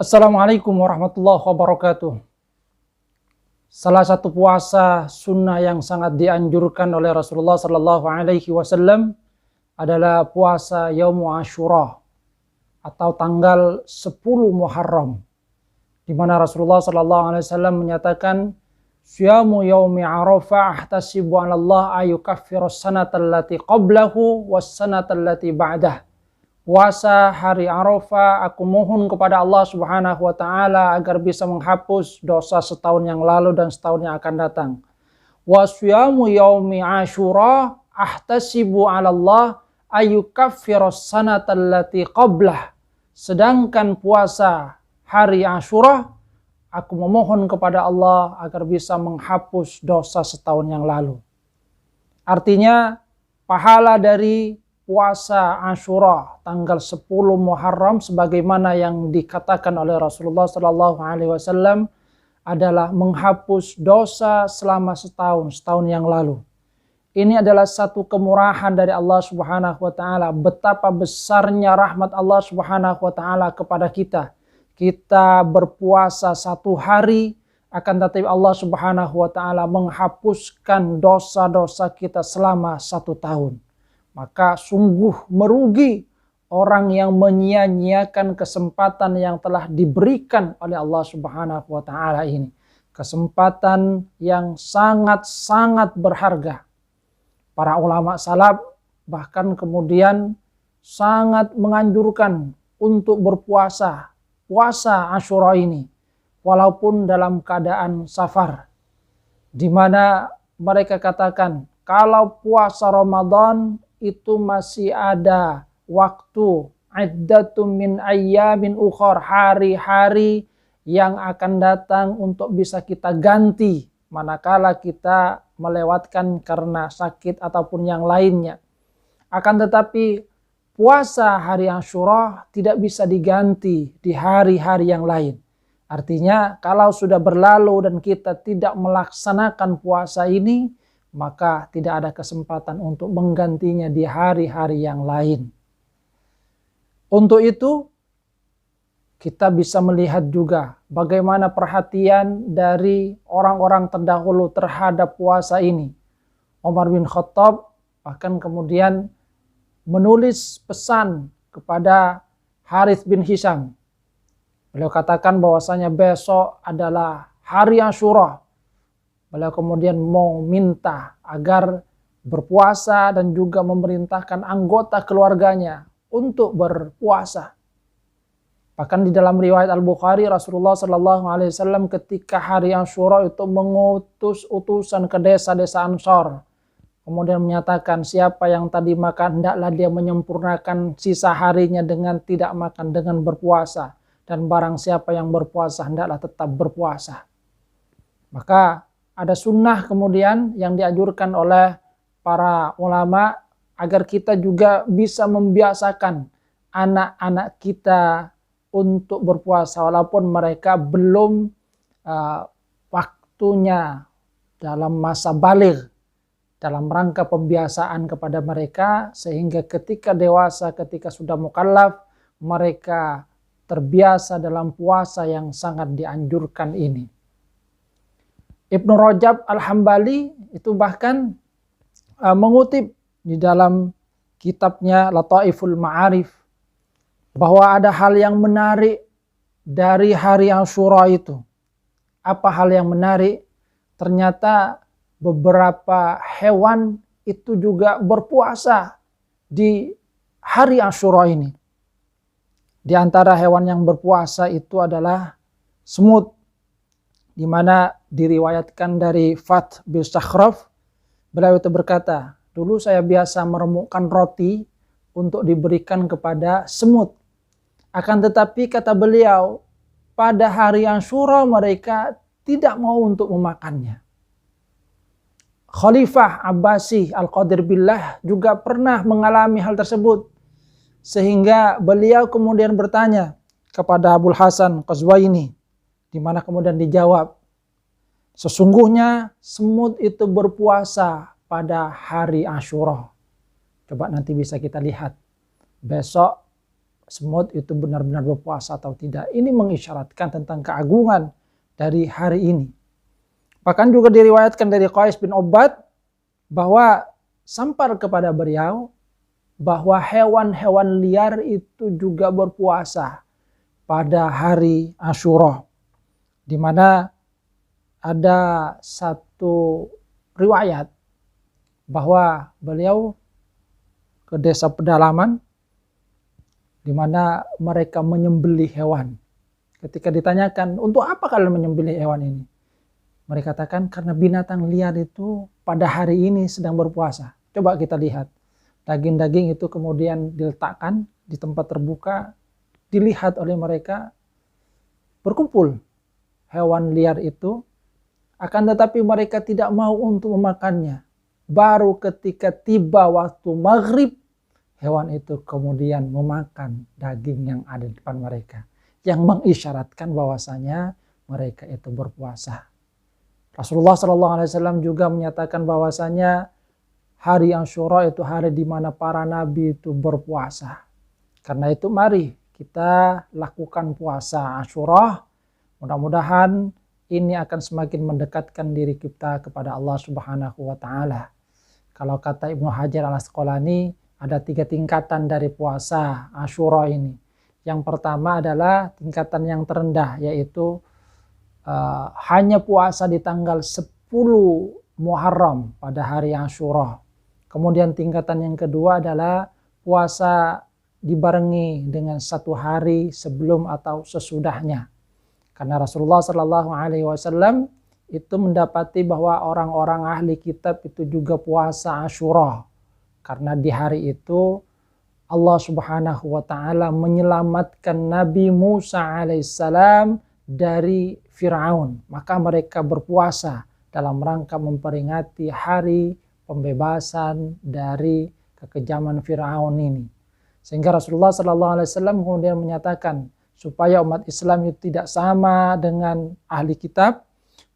Assalamualaikum warahmatullahi wabarakatuh. Salah satu puasa sunnah yang sangat dianjurkan oleh Rasulullah Sallallahu Alaihi Wasallam adalah puasa Yaum Ashura atau tanggal 10 Muharram, di mana Rasulullah Sallallahu Alaihi Wasallam menyatakan, "Syamu yaumi Arafah ahtasibu 'ala Allah ayukaffiru as-sanata allati qablahu was-sanata allati ba'dah." Puasa hari Arafah, aku mohon kepada Allah Subhanahu wa taala agar bisa menghapus dosa setahun yang lalu dan setahun yang akan datang. Wa syamu yaumi Asyura ahtasibu 'ala Allah ayukaffiras sanata allati qablah. Sedangkan puasa hari Asyura, aku memohon kepada Allah agar bisa menghapus dosa setahun yang lalu. Artinya, pahala dari puasa Asyura tanggal 10 Muharram sebagaimana yang dikatakan oleh Rasulullah Sallallahu Alaihi Wasallam adalah menghapus dosa selama setahun yang lalu. Ini adalah satu kemurahan dari Allah Subhanahu wa taala. Betapa besarnya rahmat Allah Subhanahu wa taala kepada kita. Kita berpuasa satu hari, akan tetapi Allah Subhanahu wa taala menghapuskan dosa-dosa kita selama 1 tahun. Maka sungguh merugi orang yang menyia-nyiakan kesempatan yang telah diberikan oleh Allah Subhanahu wa taala ini. Kesempatan yang sangat-sangat berharga. Para ulama salaf bahkan kemudian sangat menganjurkan untuk berpuasa, puasa Asyura ini, walaupun dalam keadaan safar, di mana mereka katakan kalau puasa Ramadan itu masih ada waktu, iddatum min ayyamin ukhar, hari-hari yang akan datang untuk bisa kita ganti manakala kita melewatkan karena sakit ataupun yang lainnya. Akan tetapi puasa hari Asyura tidak bisa diganti di hari-hari yang lain. Artinya kalau sudah berlalu dan kita tidak melaksanakan puasa ini, maka tidak ada kesempatan untuk menggantinya di hari-hari yang lain. Untuk itu, kita bisa melihat juga bagaimana perhatian dari orang-orang terdahulu terhadap puasa ini. Umar bin Khattab bahkan kemudian menulis pesan kepada Harits bin Hisham. Beliau katakan bahwasanya besok adalah hari Asyura. Beliau kemudian mau minta agar berpuasa dan juga memerintahkan anggota keluarganya untuk berpuasa. Bahkan di dalam riwayat Al-Bukhari, Rasulullah Sallallahu Alaihi Wasallam ketika hari Asyura itu mengutus utusan ke desa-desa Ansor. Kemudian menyatakan siapa yang tadi makan, hendaklah dia menyempurnakan sisa harinya dengan tidak makan, dengan berpuasa. Dan barang siapa yang berpuasa, hendaklah tetap berpuasa. Maka ada sunnah kemudian yang dianjurkan oleh para ulama agar kita juga bisa membiasakan anak-anak kita untuk berpuasa walaupun mereka belum waktunya dalam masa baligh, dalam rangka pembiasaan kepada mereka sehingga ketika dewasa, ketika sudah mukallaf, mereka terbiasa dalam puasa yang sangat dianjurkan ini. Ibnu Rajab Al-Hambali itu bahkan mengutip di dalam kitabnya Lataiful Ma'arif bahwa ada hal yang menarik dari hari Asyura itu. Apa hal yang menarik? Ternyata beberapa hewan itu juga berpuasa di hari Asyura ini. Di antara hewan yang berpuasa itu adalah semut, di mana diriwayatkan dari Fath bin Sakhraf, beliau itu berkata, dulu saya biasa meremukkan roti untuk diberikan kepada semut. Akan tetapi kata beliau, pada hari Asyura mereka tidak mau untuk memakannya. Khalifah Abbasi Al-Qadir Billah juga pernah mengalami hal tersebut. Sehingga beliau kemudian bertanya kepada Abul Hasan Qazwaini, di mana kemudian dijawab, sesungguhnya semut itu berpuasa pada hari Asyura. Coba nanti bisa kita lihat. Besok semut itu benar-benar berpuasa atau tidak. Ini mengisyaratkan tentang keagungan dari hari ini. Bahkan juga diriwayatkan dari Qais bin Ubad bahwa sampar kepada beliau bahwa hewan-hewan liar itu juga berpuasa pada hari Asyura, di mana ada satu riwayat bahwa beliau ke desa pedalaman di mana mereka menyembelih hewan. Ketika ditanyakan, untuk apa kalian menyembelih hewan ini? Mereka katakan, karena binatang liar itu pada hari ini sedang berpuasa. Coba kita lihat. Daging-daging itu kemudian diletakkan di tempat terbuka, dilihat oleh mereka, berkumpul hewan liar itu, akan tetapi mereka tidak mau untuk memakannya. Baru ketika tiba waktu maghrib, hewan itu kemudian memakan daging yang ada di depan mereka, yang mengisyaratkan bahwasanya mereka itu berpuasa. Rasulullah SAW juga menyatakan bahwasanya hari Asyura itu hari di mana para nabi itu berpuasa. Karena itu mari kita lakukan puasa Asyura. Mudah-mudahan ini akan semakin mendekatkan diri kita kepada Allah Subhanahu wa Ta'ala. Kalau kata Ibnu Hajar Al-Asqalani, ada 3 tingkatan dari puasa Asyura ini. Yang pertama adalah tingkatan yang terendah, yaitu hanya puasa di tanggal 10 Muharram pada hari Asyura. Kemudian tingkatan yang kedua adalah puasa dibarengi dengan 1 hari sebelum atau sesudahnya. Karena Rasulullah SAW itu mendapati bahwa orang-orang ahli kitab itu juga puasa Asyura. Karena di hari itu Allah Subhanahu wa Ta'ala menyelamatkan Nabi Musa alaihissalam dari Fir'aun. Maka mereka berpuasa dalam rangka memperingati hari pembebasan dari kekejaman Fir'aun ini. Sehingga Rasulullah SAW kemudian menyatakan supaya umat Islam itu tidak sama dengan ahli kitab,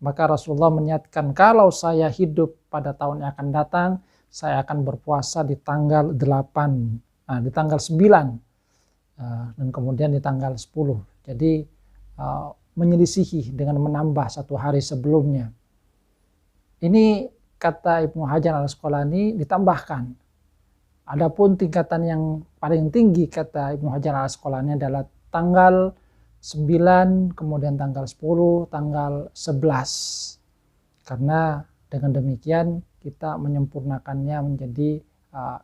maka Rasulullah menyatakan kalau saya hidup pada tahun yang akan datang, saya akan berpuasa di tanggal 8, di tanggal 9, dan kemudian di tanggal 10. Jadi menyelisihi dengan menambah 1 hari sebelumnya. Ini kata Ibnu Hajar Al-Asqalani ditambahkan. Adapun tingkatan yang paling tinggi kata Ibnu Hajar Al-Asqalani adalah tanggal 9, kemudian tanggal 10, tanggal 11. Karena dengan demikian kita menyempurnakannya menjadi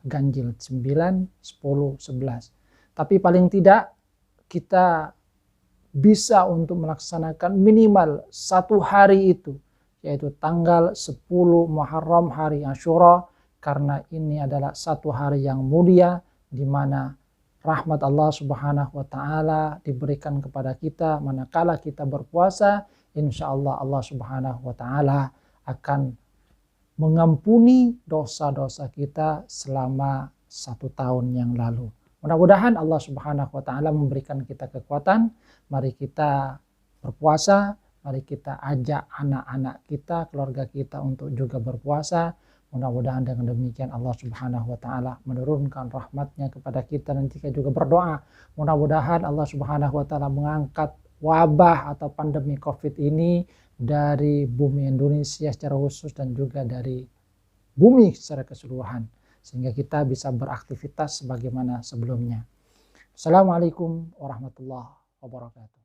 ganjil 9, 10, 11. Tapi paling tidak kita bisa untuk melaksanakan minimal 1 hari itu, yaitu tanggal 10 Muharram hari Asyura, karena ini adalah 1 hari yang mulia di mana rahmat Allah Subhanahu wa Ta'ala diberikan kepada kita manakala kita berpuasa. Insya Allah Allah Subhanahu wa Ta'ala akan mengampuni dosa-dosa kita selama 1 tahun yang lalu. Mudah-mudahan Allah Subhanahu wa Ta'ala memberikan kita kekuatan. Mari kita berpuasa, mari kita ajak anak-anak kita, keluarga kita untuk juga berpuasa. Mudah-mudahan dengan demikian Allah Subhanahu wa Ta'ala menurunkan rahmatnya kepada kita, dan kita juga berdoa mudah-mudahan Allah Subhanahu wa Ta'ala mengangkat wabah atau pandemi COVID ini dari bumi Indonesia secara khusus dan juga dari bumi secara keseluruhan, sehingga kita bisa beraktivitas sebagaimana sebelumnya. Assalamualaikum warahmatullahi wabarakatuh.